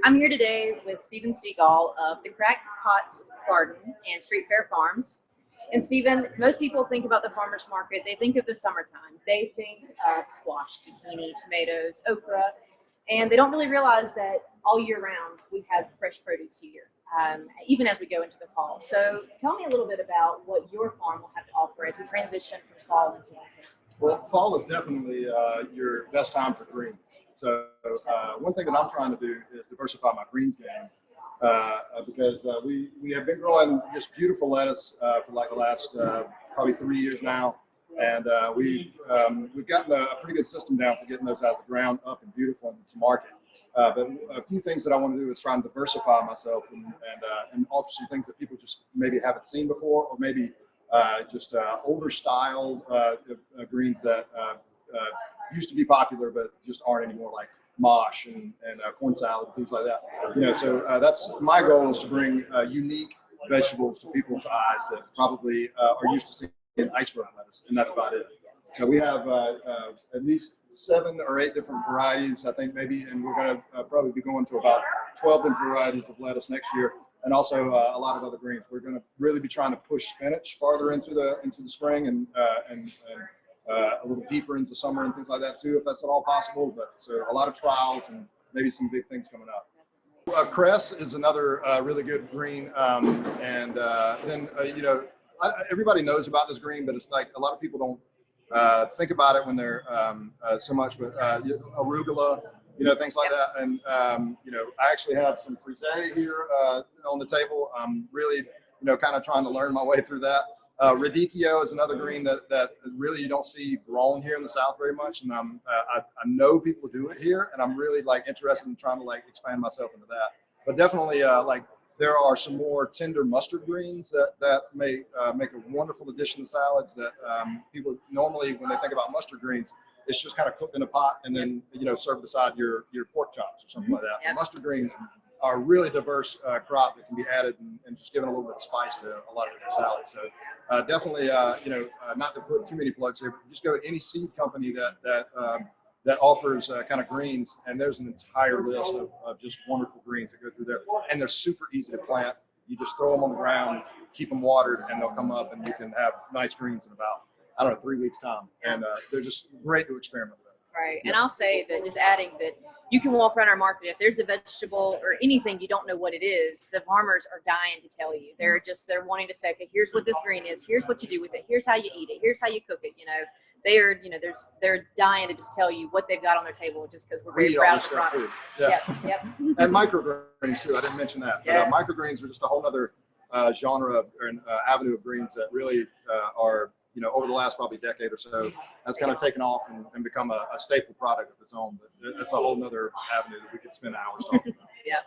I'm here today with Stephen Stegall of the Crackpot Garden and Street Fair Farms. And Stephen, most people think about the farmers market, they think of the summertime. They think of squash, zucchini, tomatoes, okra, and they don't really realize that all year round we have fresh produce here, even as we go into the fall. So tell me a little bit about what your farm will have to offer as we transition from fall into winter. Well, fall is definitely your best time for greens. So one thing that I'm trying to do is diversify my greens game because we have been growing just beautiful lettuce for like the last probably 3 years now, and we've gotten a pretty good system down for getting those out of the ground up and beautiful and to market. But a few things that I want to do is try and diversify myself and offer some things that people just maybe haven't seen before, or maybe just older style greens that used to be popular but just aren't anymore, like mosh and corn salad, things like that. So that's my goal, is to bring unique vegetables to people's eyes that probably are used to seeing iceberg lettuce, and that's about it. So we have at least 7 or 8 different varieties, I think, maybe, and we're going to probably be going to about 12 different varieties of lettuce next year. And also a lot of other greens. We're going to really be trying to push spinach farther into the spring and a little deeper into summer and things like that too, if that's at all possible. But so a lot of trials and maybe some big things coming up. Cress is another really good green, and then everybody knows about this green, but it's like a lot of people don't think about it when they're so much. But arugula. Things like that. And, I actually have some frisee here on the table. I'm really, kind of trying to learn my way through that. Radicchio is another green that really you don't see grown here in the South very much. And I know people do it here, and I'm really interested in trying to expand myself into that. But definitely there are some more tender mustard greens that may make a wonderful addition to salads that people normally, when they think about mustard greens, it's just kind of cooked in a pot and then served beside your pork chops or something like that. Yep. Mustard greens are a really diverse crop that can be added and just given a little bit of spice to a lot of your salads. So definitely, not to put too many plugs here, but just go to any seed company that offers kind of greens, and there's an entire list of just wonderful greens that go through there, and they're super easy to plant. You just throw them on the ground, keep them watered, and they'll come up, and you can have nice greens in about 3 weeks time, and they're just great to experiment with. Right. And I'll say that, just adding that, you can walk around our market. If there's a vegetable or anything you don't know what it is, the farmers are dying to tell you. They're wanting to say, okay, here's what this green is. Here's what you do with it. Here's how you eat it. Here's how you cook it. They're dying to just tell you what they've got on their table, just because we're very proud of the products. Yeah. Yep. And microgreens too. I didn't mention that. Yeah. But microgreens are just a whole other genre and avenue of greens that really are, over the last probably decade or so, that's kind of taken off and become a staple product of its own. But it's a whole other avenue that we could spend hours talking about. Yep.